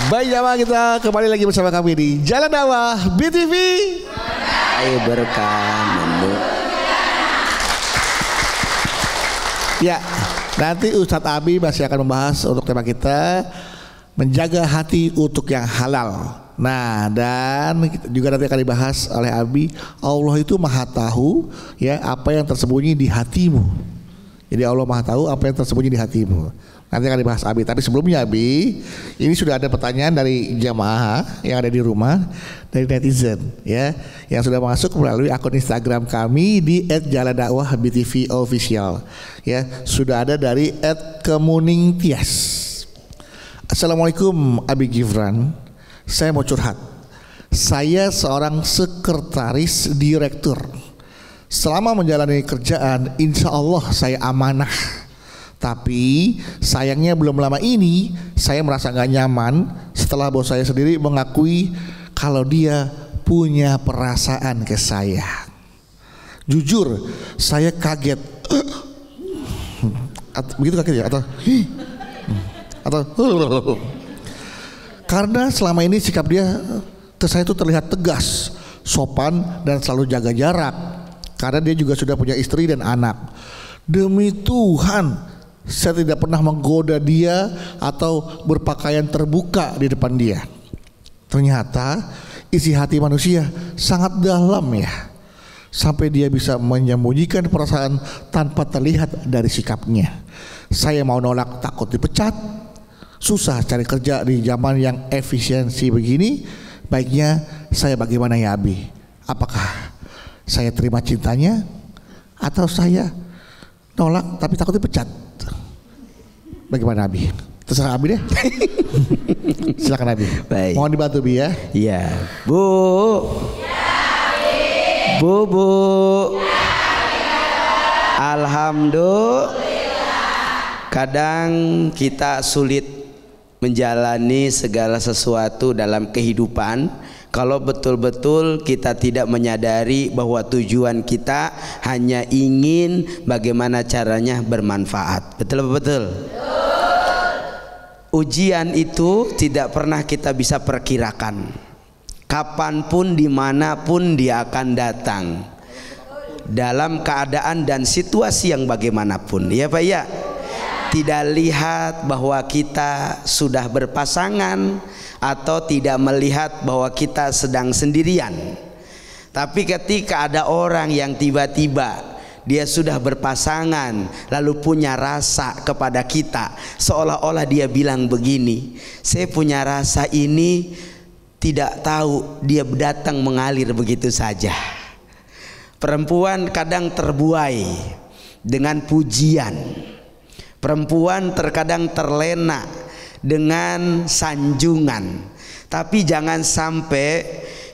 Baik jamaah, kita kembali lagi bersama kami di Jalan Dakwah BTV. Ayo berkah menduk. Ya, nanti Ustadz Abi masih akan membahas untuk tema kita, menjaga hati untuk yang halal. Nah, dan juga nanti akan dibahas oleh Abi, Allah itu maha tahu ya apa yang tersembunyi di hatimu. Jadi Allah maha tahu apa yang tersembunyi di hatimu. Nanti akan dibahas Abi. Tapi sebelumnya Abi, ini sudah ada pertanyaan dari jamaah yang ada di rumah, dari netizen ya, yang sudah masuk melalui akun Instagram kami di @jalandakwahbtvofficial ya. Sudah ada dari @kemuningtias. Assalamualaikum Abi Gifran, saya mau curhat. Saya seorang sekretaris direktur. Selama menjalani kerjaan, insya Allah saya amanah. Tapi sayangnya belum lama ini saya merasa gak nyaman setelah bos saya sendiri mengakui kalau dia punya perasaan ke saya. Jujur saya kaget. Begitu kaget ya? Atau karena selama ini sikap dia ke saya itu terlihat tegas, sopan dan selalu jaga jarak. Karena dia juga sudah punya istri dan anak. Demi Tuhan, saya tidak pernah menggoda dia atau berpakaian terbuka di depan dia. Ternyata isi hati manusia sangat dalam ya, sampai dia bisa menyembunyikan perasaan tanpa terlihat dari sikapnya. Saya mau nolak takut dipecat. Susah cari kerja di zaman yang efisiensi begini. Baiknya saya bagaimana ya Abi? Apakah saya terima cintanya atau saya nolak tapi takut dipecat? Bagaimana Abi? Terserah Abi deh. Silakan Abi. Baik. Mohon dibantu Bi ya. Iya. Bu. Bu. Alhamdulillah. Kadang kita sulit menjalani segala sesuatu dalam kehidupan kalau betul-betul kita tidak menyadari bahwa tujuan kita hanya ingin bagaimana caranya bermanfaat. Betul. Ujian itu tidak pernah kita bisa perkirakan. Kapanpun, dimanapun dia akan datang, dalam keadaan dan situasi yang bagaimanapun. Ya Pak ya. Tidak lihat bahwa kita sudah berpasangan atau tidak melihat bahwa kita sedang sendirian. Tapi ketika ada orang yang tiba-tiba dia sudah berpasangan lalu punya rasa kepada kita, seolah-olah dia bilang begini, saya punya rasa ini, tidak tahu dia datang mengalir begitu saja. Perempuan kadang terbuai dengan pujian. Perempuan terkadang terlena dengan sanjungan. Tapi jangan sampai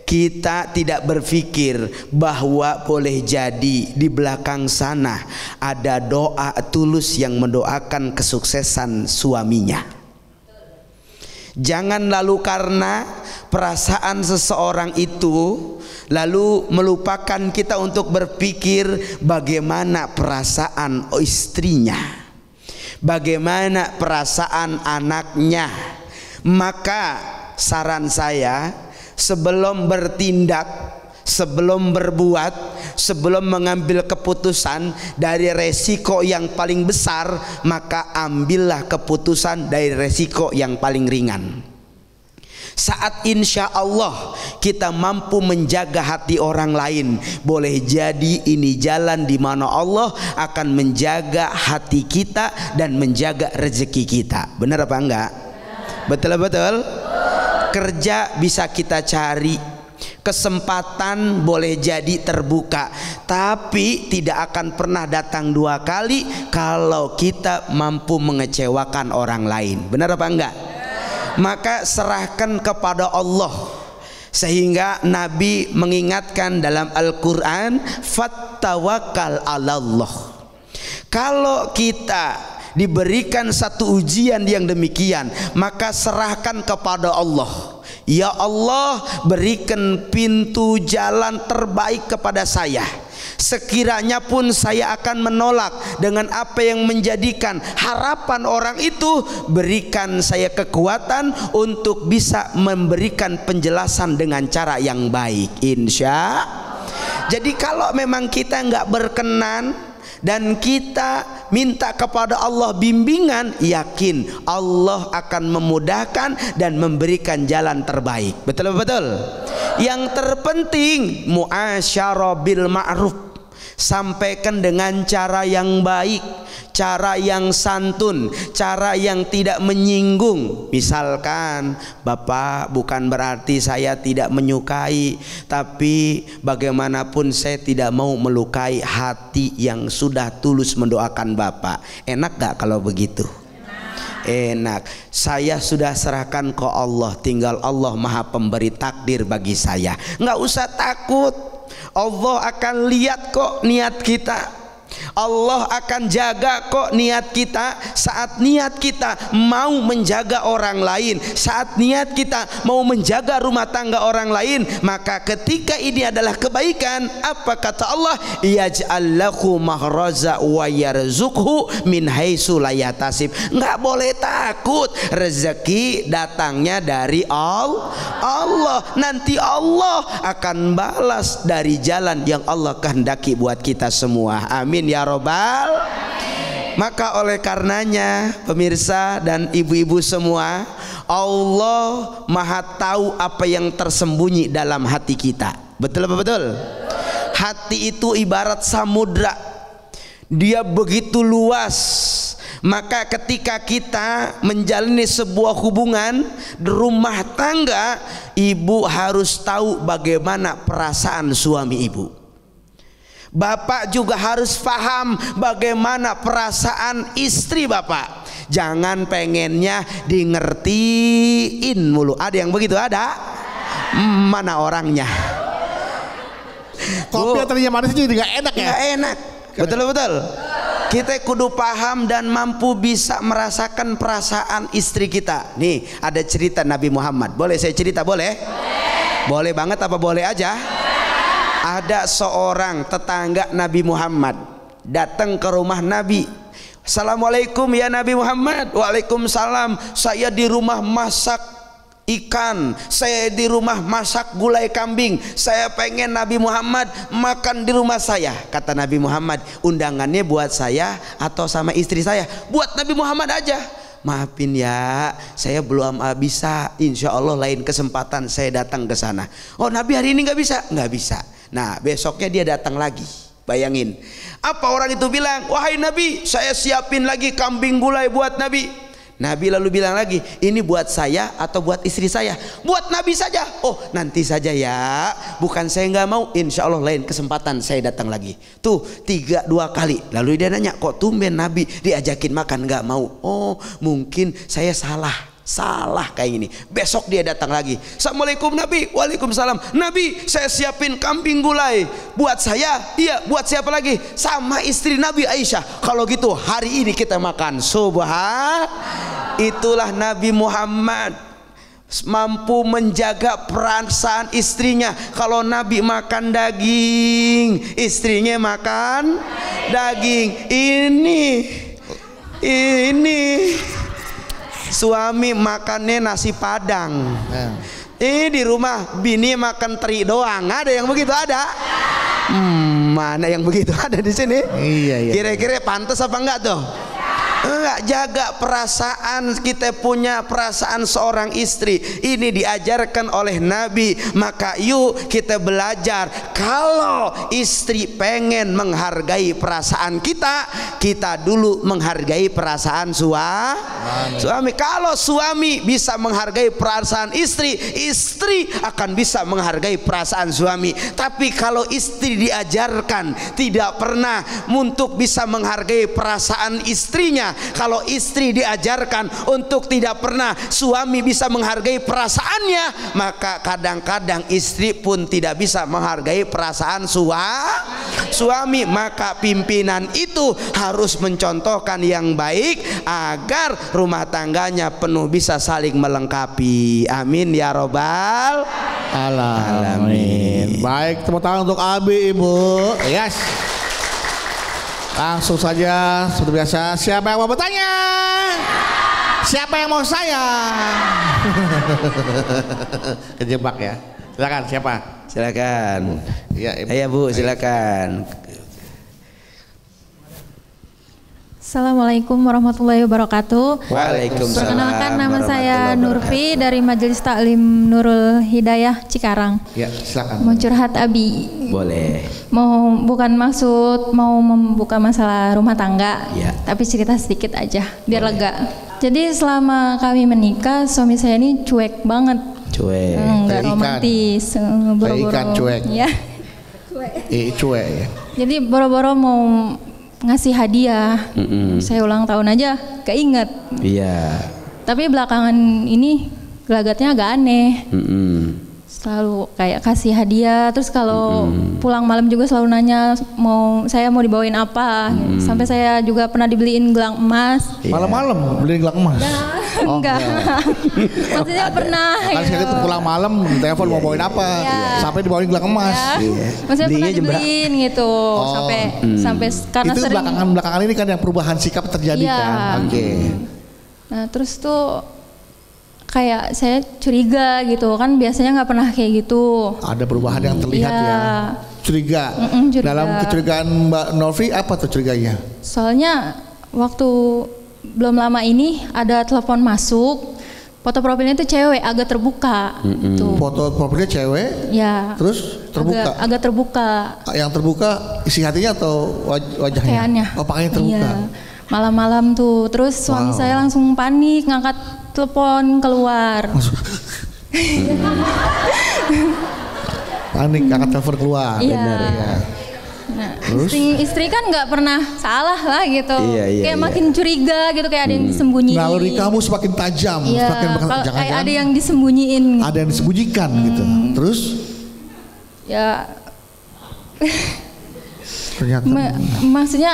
kita tidak berpikir bahwa boleh jadi di belakang sana ada doa tulus yang mendoakan kesuksesan suaminya. Jangan lalu karena perasaan seseorang itu lalu melupakan kita untuk berpikir bagaimana perasaan istrinya, bagaimana perasaan anaknya. Maka saran saya, sebelum bertindak, sebelum berbuat, sebelum mengambil keputusan dari resiko yang paling besar, maka ambillah keputusan dari resiko yang paling ringan. Saat insya Allah kita mampu menjaga hati orang lain, boleh jadi ini jalan di mana Allah akan menjaga hati kita dan menjaga rezeki kita. Benar apa enggak? Betul. Kerja bisa kita cari, kesempatan boleh jadi terbuka, tapi tidak akan pernah datang dua kali kalau kita mampu mengecewakan orang lain. Benar apa enggak? Maka serahkan kepada Allah. Sehingga Nabi mengingatkan dalam Al-Quran, fattawakkal 'alallah. Kalau kita diberikan satu ujian yang demikian, maka serahkan kepada Allah. Ya Allah, berikan pintu jalan terbaik kepada saya. sekiranya pun saya akan menolak dengan apa yang menjadikan harapan orang itu, berikan saya kekuatan untuk bisa memberikan penjelasan dengan cara yang baik, insya. Jadi kalau memang kita nggak berkenan dan kita minta kepada Allah bimbingan, yakin Allah akan memudahkan dan memberikan jalan terbaik. Betul. Yang terpenting muasyarah bil ma'ruf, sampaikan dengan cara yang baik, cara yang santun, cara yang tidak menyinggung. Misalkan, Bapak, bukan berarti saya tidak menyukai, tapi bagaimanapun saya tidak mau melukai hati yang sudah tulus mendoakan Bapak. Enak gak kalau begitu? Enak. Saya sudah serahkan ke Allah, tinggal Allah maha pemberi takdir bagi saya. Nggak usah takut, Allah akan lihat kok niat kita. Allah akan jaga kok niat kita. Saat niat kita mau menjaga orang lain, saat niat kita mau menjaga rumah tangga orang lain, maka ketika ini adalah kebaikan, apa kata Allah? Yaj'al lahu mahraza wa yarzuqhu min haitsu la yahtasib. Enggak boleh takut, rezeki datangnya dari Allah. Nanti Allah akan balas dari jalan yang Allah kehendaki buat kita semua. Amin ya robbal. Maka oleh karenanya, pemirsa dan ibu-ibu semua, Allah maha tahu apa yang tersembunyi dalam hati kita. Betul apa betul? Hati itu ibarat samudra, dia begitu luas. Maka ketika kita menjalani sebuah hubungan rumah tangga, ibu harus tahu bagaimana perasaan suami ibu. Bapak juga harus paham bagaimana perasaan istri bapak. Jangan pengennya di ngertiin mulu. Ada yang begitu? Ada? Mana orangnya? Kopi yang tadinya manis jadi gak enak ya? Gak enak. Betul. Kita kudu paham dan mampu bisa merasakan perasaan istri kita. Nih ada cerita Nabi Muhammad. Boleh saya cerita? Boleh? Boleh banget apa boleh aja? Ada seorang tetangga Nabi Muhammad datang ke rumah Nabi. Assalamualaikum ya Nabi Muhammad. Waalaikumsalam. Saya di rumah masak ikan, saya di rumah masak gulai kambing. Saya pengen Nabi Muhammad makan di rumah saya. Kata Nabi Muhammad, undangannya buat saya atau sama istri saya? Buat Nabi Muhammad aja. Maafin ya, saya belum bisa. Insya Allah lain kesempatan saya datang ke sana. Oh Nabi hari ini nggak bisa? Nggak bisa. Nah besoknya dia datang lagi. Bayangin, apa orang itu bilang? Wahai Nabi, saya siapin lagi kambing gulai buat Nabi. Nabi lalu bilang lagi, ini buat saya atau buat istri saya? Buat Nabi saja. Oh nanti saja ya, bukan saya nggak mau. Insya Allah lain kesempatan saya datang lagi. Tuh 2 kali. Lalu dia nanya, kok tumben Nabi diajakin makan nggak mau? Oh mungkin saya salah kayak gini. Besok dia datang lagi. Assalamualaikum Nabi. Waalaikumsalam. Nabi, saya siapin kambing gulai buat saya. Iya, buat siapa lagi? Sama istri Nabi Aisyah. Kalau gitu hari ini kita makan. Itulah Nabi Muhammad, mampu menjaga perasaan istrinya. Kalau Nabi makan daging, istrinya makan daging. Ini suami makannya nasi padang. Di rumah bini makan teri doang. Ada yang begitu? Ada? Mana yang begitu ada di sini? Iya. Kira-kira pantas apa enggak tuh? Enggak. Jaga perasaan. Kita punya perasaan seorang istri, ini diajarkan oleh Nabi. Maka yuk kita belajar. Kalau istri pengen menghargai perasaan kita, kita dulu menghargai perasaan suami. Kalau suami bisa menghargai perasaan istri, istri akan bisa menghargai perasaan suami. Tapi kalau istri diajarkan tidak pernah untuk bisa menghargai perasaan istrinya, kalau istri diajarkan untuk tidak pernah suami bisa menghargai perasaannya, maka kadang-kadang istri pun tidak bisa menghargai perasaan suami. Maka pimpinan itu harus mencontohkan yang baik agar rumah tangganya penuh bisa saling melengkapi. Amin ya robbal alamin. Baik, tepuk tangan untuk Abi, Ibu. Yes. Langsung saja seperti biasa, siapa yang mau bertanya? Siapa yang mau saya? Kejebak ya. Silakan, siapa? Silakan. Iya, Ibu. Iya, Bu, silakan. Assalamualaikum warahmatullahi wabarakatuh. Waalaikumsalam. Perkenalkan, nama saya warahmatullahi Nurfi dari Majelis Taklim Nurul Hidayah Cikarang. Ya, silakan. Mau curhat Abi. Boleh. Mau bukan maksud mau membuka masalah rumah tangga, Ya. tapi cerita sedikit aja biar lega. Jadi selama kami menikah, suami saya ini cuek banget, Cuek. nggak Kayak ikan. romantis, boro-boro. ikan cuek. Ya. Cuek ya. Jadi boro-boro mau ngasih hadiah. Saya ulang tahun aja keinget. Iya. Tapi belakangan ini gelagatnya agak aneh. Selalu kayak kasih hadiah, terus kalau pulang malam juga selalu nanya saya mau dibawain apa. Sampai saya juga pernah dibeliin gelang emas. Malam-malam beli gelang emas. Enggak. Maksudnya pernah. Kan sekali itu pulang malam telepon mau bawain apa, sampai dibawain gelang emas. Maksudnya pernah Belinya jam berapa? dibeliin gitu. Sampai karena Itu sering. belakangan ini kan yang perubahan sikap terjadi Iya. kan. Oke. Nah terus tuh kayak saya curiga gitu kan, biasanya nggak pernah kayak gitu. Ada perubahan yang terlihat Iya. ya. Curiga. Curiga. Dalam kecurigaan Mbak Novi apa tuh curiganya? Soalnya waktu belum lama ini ada telepon masuk, foto profilnya itu cewek, agak terbuka. Tuh. Foto profilnya cewek, Ya. terus terbuka. Agak terbuka. Yang terbuka isi hatinya atau wajahnya? Pakaiannya. Oh, pakaiannya terbuka. Iya. Malam-malam tuh, terus suami saya langsung panik ngangkat telepon keluar. Panik angkat telepon keluar. Iya. Benar ya. Nah, Terus? istri kan nggak pernah salah lah gitu. Iya, iya, kayak iya. makin curiga gitu, kayak ada yang disembunyiin. Naluri kamu semakin tajam, Iya, semakin kalau kayak jangan-jangan ada yang disembunyiin. ada yang disembunyikan gitu. Terus Ya, ternyata maksudnya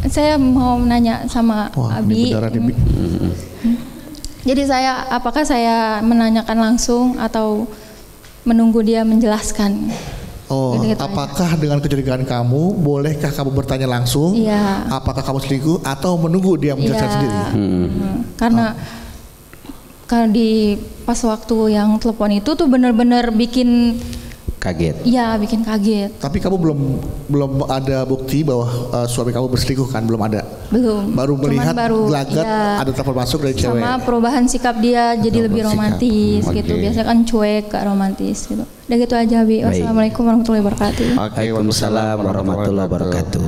saya mau nanya sama wah, Abi. ini beneran nih, Bi. Jadi apakah saya menanyakan langsung atau menunggu dia menjelaskan? Oh, Gitu-gitu apakah dengan kecurigaan kamu, bolehkah kamu bertanya langsung? Iya. Apakah kamu selingkuh atau menunggu dia menjelaskan Iya. sendiri? Karena di pas waktu yang telepon itu tuh bener-bener bikin kaget. Tapi kamu belum ada bukti bahwa suami kamu berselingkuh kan? Belum ada. Belum. Baru Cuman melihat gelagat iya, ada telepon masuk dari cewek. sama perubahan sikap dia jadi lebih sikap. romantis gitu. Oke. Biasanya kan cuek, gak romantis gitu. Udah gitu aja, Bi. Wassalamualaikum warahmatullahi wabarakatuh. Waalaikumsalam warahmatullahi wabarakatuh.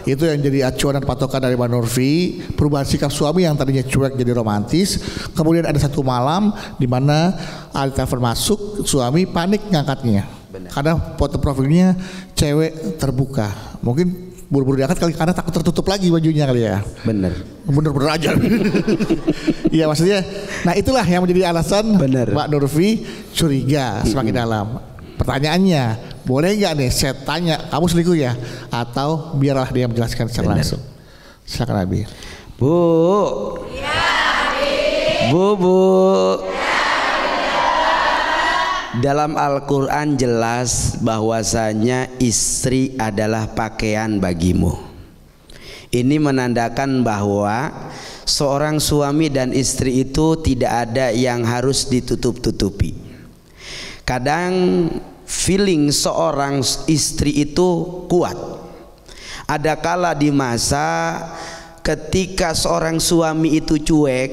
Itu yang jadi acuan dan patokan dari Mbak Nurfi, perubahan sikap suami yang tadinya cuek jadi romantis. Kemudian ada satu malam di mana ada telepon masuk, suami panik ngangkatnya. Karena foto profilnya cewek terbuka. Mungkin buru-buru diangkat kali karena takut tertutup lagi bajunya kali ya. Bener-bener aja. Iya maksudnya. Nah itulah yang menjadi alasan Bener. Mbak Nurfi curiga semakin dalam. Pertanyaannya, boleh nggak nih saya tanya kamu selingkuh ya? Atau biarlah dia menjelaskan secara langsung. Silakan Abi. Bu. Bu. Dalam Al-Quran jelas bahwasanya istri adalah pakaian bagimu. Ini menandakan bahwa seorang suami dan istri itu tidak ada yang harus ditutup-tutupi. Kadang feeling seorang istri itu kuat. Ada kala di masa ketika seorang suami itu cuek,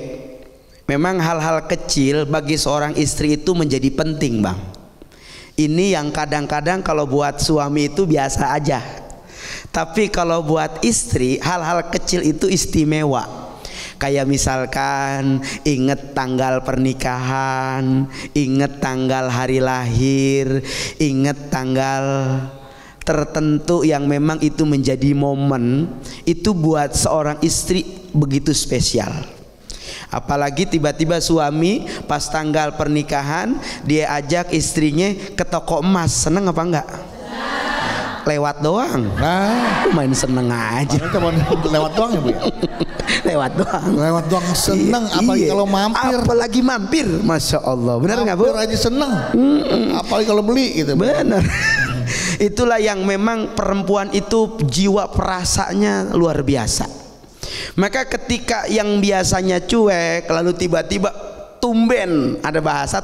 memang hal-hal kecil bagi seorang istri itu menjadi penting, Bang. Ini yang kadang-kadang kalau buat suami itu biasa aja. Tapi kalau buat istri hal-hal kecil itu istimewa. Kayak misalkan inget tanggal pernikahan, inget tanggal hari lahir, inget tanggal tertentu yang memang itu menjadi momen, itu buat seorang istri begitu spesial. Apalagi tiba-tiba suami pas tanggal pernikahan dia ajak istrinya ke toko emas, seneng apa enggak? lewat doang. Nah, Main seneng aja. cuma lewat doang ya Bu ya? Lewat doang. Lewat doang seneng, apalagi Iya. kalau mampir. Apalagi mampir, Masya Allah. Benar nggak Bu? Mampir aja seneng. Apalagi kalau beli gitu. Benar. Itulah yang memang perempuan itu jiwa perasaannya luar biasa. Maka ketika yang biasanya cuek lalu tiba-tiba tumben, ada bahasa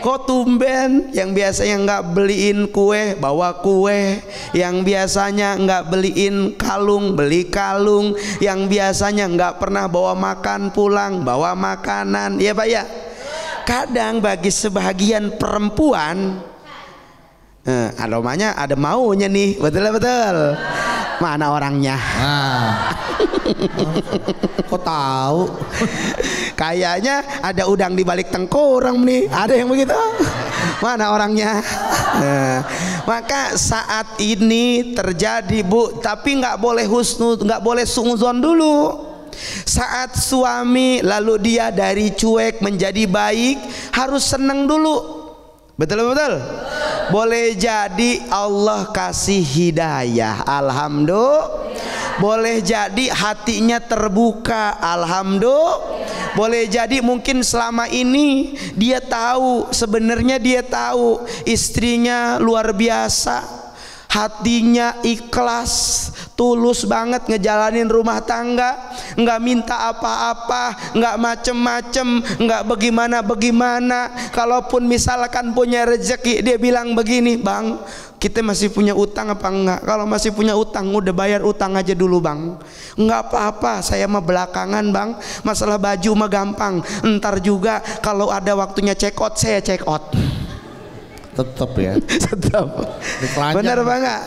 kok tumben, yang biasanya nggak beliin kue bawa kue, yang biasanya nggak beliin kalung beli kalung, yang biasanya nggak pernah bawa makan pulang bawa makanan, ya Pak ya. Kadang bagi sebagian perempuan aromanya ada maunya nih, betul. Mana orangnya? Nah, kok tahu? Kayaknya ada udang di balik tengkorak nih. Ada yang begitu? Mana orangnya? Maka saat ini terjadi Bu, tapi nggak boleh husnud, nggak boleh suudzon dulu. Saat suami lalu dia dari cuek menjadi baik, harus seneng dulu. Betul. Boleh jadi Allah kasih hidayah, alhamdulillah. Boleh jadi hatinya terbuka, alhamdulillah. Boleh jadi mungkin selama ini dia tahu, sebenarnya dia tahu istrinya luar biasa, hatinya ikhlas, tulus banget ngejalanin rumah tangga, nggak minta apa-apa, nggak macem-macem, nggak bagaimana. Kalaupun misalkan punya rezeki, dia bilang begini, Bang, kita masih punya utang apa enggak? Kalau masih punya utang, udah bayar utang aja dulu Bang. Enggak apa-apa, saya mah belakangan Bang. Masalah baju mah gampang. Ntar juga kalau ada waktunya check out, saya check out. Tetap ya. Tetap. Benar banget.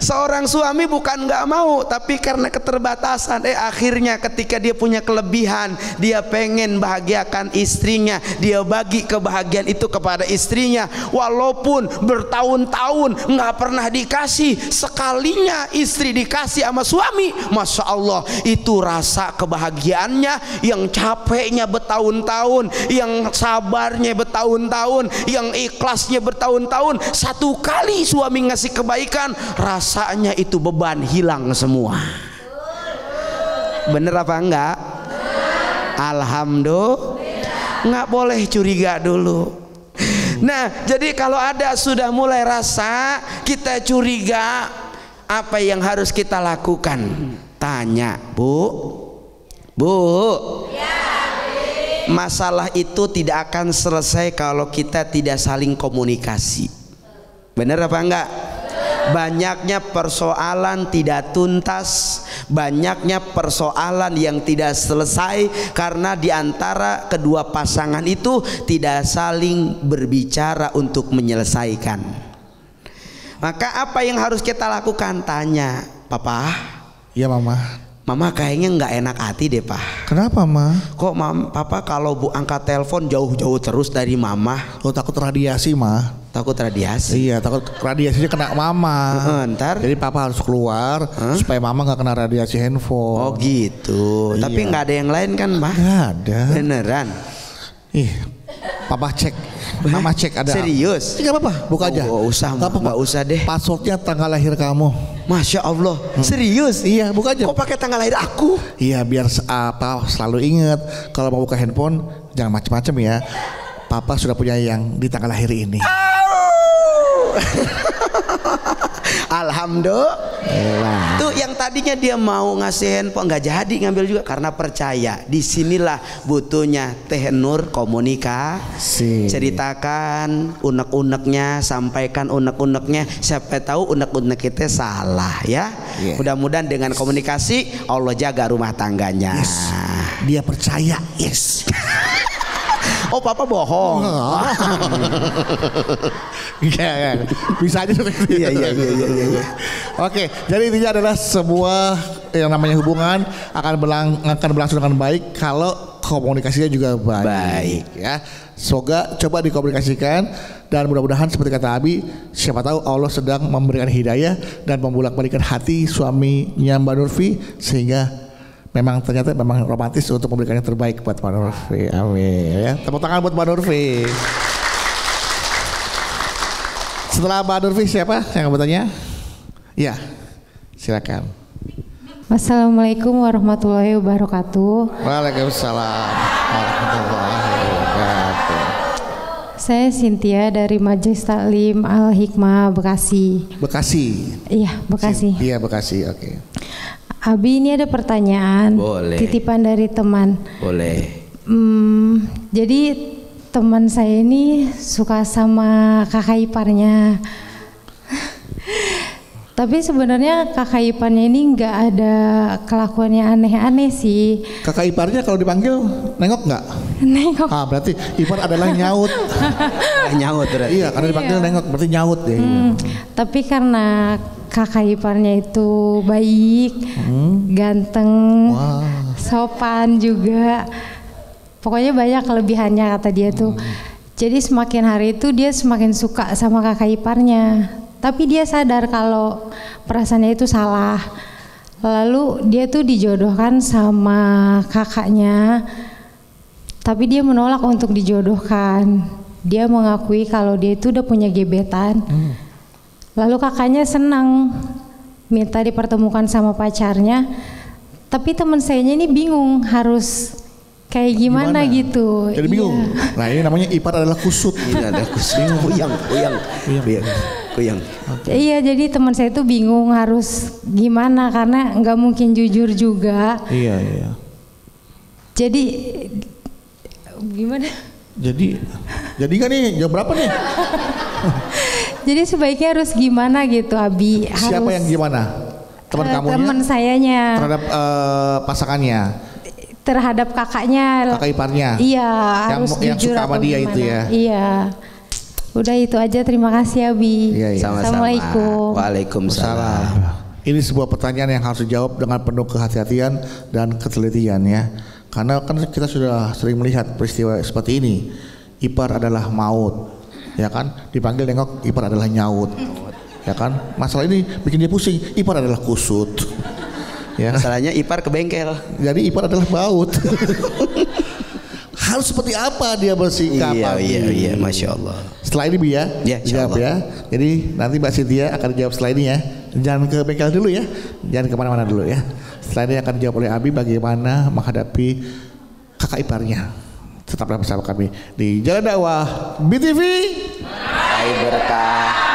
Seorang suami bukan nggak mau, tapi karena keterbatasan, akhirnya ketika dia punya kelebihan, dia pengen bahagiakan istrinya, dia bagi kebahagiaan itu kepada istrinya, walaupun bertahun-tahun nggak pernah dikasih, sekalinya istri dikasih sama suami, Masya Allah, itu rasa kebahagiaannya, yang capeknya bertahun-tahun, yang sabarnya bertahun-tahun, yang ikhlasnya bertahun-tahun, satu kali suami ngasih kebaikan, rasanya itu beban hilang semua. Bener apa enggak? Alhamdulillah. Nggak boleh curiga dulu. Nah, jadi kalau ada sudah mulai rasa kita curiga, apa yang harus kita lakukan? Tanya, Bu. Masalah itu tidak akan selesai kalau kita tidak saling komunikasi. Bener apa enggak? Banyaknya persoalan tidak tuntas, banyaknya persoalan yang tidak selesai karena diantara kedua pasangan itu tidak saling berbicara untuk menyelesaikan. Maka apa yang harus kita lakukan? Tanya, Papa. Iya Mama. Mama kayaknya nggak enak hati deh Pak. Kenapa Ma? Kok Papa kalau Bu angkat telepon jauh-jauh terus dari Mama? Lo takut radiasi Ma? Takut radiasi? Iya, takut radiasinya kena Mama. Ntar? Jadi Papa harus keluar supaya Mama nggak kena radiasi handphone. Oh gitu. Iya. Tapi nggak ada yang lain kan Pak? Nggak ada. Beneran? Ih, Papa cek. Mama cek ada. Serius? Nggak apa-apa, buka aja. Nggak usah deh. Passwordnya tanggal lahir kamu. Masya Allah. Serius? Iya, buka aja. Kok pakai tanggal lahir aku? Iya, biar selalu ingat kalau mau buka handphone jangan macam-macam ya. Papa sudah punya yang di tanggal lahir ini. Alhamdulillah. Tuh yang tadinya dia mau ngasih handphone nggak jadi ngambil juga karena percaya. Disinilah butuhnya Teh Nur komunikasi. Ceritakan unek-uneknya, sampaikan unek-uneknya. Siapa tahu unek-unek kita salah ya. Yeah. Mudah-mudahan dengan komunikasi Allah jaga rumah tangganya. Yes. Dia percaya. Yes. Oh Papa bohong. Iya, bisa aja seperti itu. Iya. Oke, jadi intinya adalah sebuah yang namanya hubungan akan berlangsung dengan baik kalau komunikasinya juga baik. Ya, semoga coba dikomunikasikan dan mudah-mudahan seperti kata Abi, siapa tahu Allah sedang memberikan hidayah dan membolak-balikkan hati suaminya Mbak Nurfi sehingga ternyata memang romantis untuk memberikan yang terbaik buat Mbak Nurfi. Amin ya. Tepuk tangan buat Mbak Nurfi. Setelah Mbak Nurfi siapa yang bertanya? Ya, silakan. Assalamualaikum warahmatullahi wabarakatuh. Waalaikumsalam warahmatullahi wabarakatuh. Saya Cynthia dari Majelis Taklim Al Hikmah Bekasi. Bekasi. Iya, Bekasi. Iya, Bekasi. Oke. Abi, ini ada pertanyaan. Boleh. Titipan dari teman. Boleh. Jadi teman saya ini suka sama kakak iparnya. Tapi sebenarnya kakak iparnya ini nggak ada kelakuannya aneh-aneh sih. Kakak iparnya kalau dipanggil nengok nggak? Nengok. Ah, berarti ipar adalah nyaut. Nyaut berarti. Iya, karena dipanggil nengok berarti nyaut ya. Tapi karena kakak iparnya itu baik, ganteng, Wah. sopan juga. Pokoknya banyak kelebihannya kata dia tuh. Jadi semakin hari itu dia semakin suka sama kakak iparnya. Tapi dia sadar kalau perasaannya itu salah. Lalu dia tuh dijodohkan sama kakaknya. Tapi dia menolak untuk dijodohkan. Dia mengakui kalau dia itu udah punya gebetan. Lalu kakaknya senang minta dipertemukan sama pacarnya. Tapi teman saya ini bingung harus kayak gimana gitu. Jadi bingung. Iya. Nah, ini namanya ipar adalah kusut. Ini ada kuyang. Iya, jadi teman saya itu bingung harus gimana karena nggak mungkin jujur juga. Iya. Jadi gimana? Jadi kan nih jam berapa nih? Jadi sebaiknya harus gimana gitu, Abi? Siapa yang gimana? Teman kamunya? Teman sayanya. Terhadap pasangannya, Terhadap kakaknya. kakak iparnya. Iya, Yang- harus yang jujur suka sama atau dia gimana. itu ya? Iya. Udah itu aja, terima kasih Abi. Iya. Sama-sama. Assalamualaikum. Waalaikumsalam. Ini sebuah pertanyaan yang harus dijawab dengan penuh kehati-hatian dan ketelitian ya. Karena kan kita sudah sering melihat peristiwa seperti ini. Ipar adalah maut, ya kan? Dipanggil nengok, ipar adalah nyaut, ya kan? Masalah ini bikin dia pusing. Ipar adalah kusut, ya. Masalahnya ipar ke bengkel. Jadi ipar adalah baut. Harus seperti apa dia bersikap? Iya, Masya Allah. Setelah ini Bi ya, Ya, dijawab insyaallah. ya. Jadi nanti Mbak Cynthia akan dijawab setelah ini ya. Jangan ke bengkel dulu ya, jangan kemana-mana dulu ya. Setelah ini akan dijawab oleh Abi bagaimana menghadapi kakak iparnya. Tetaplah bersama kami di Jalan Dakwah BTV. Hai berkah.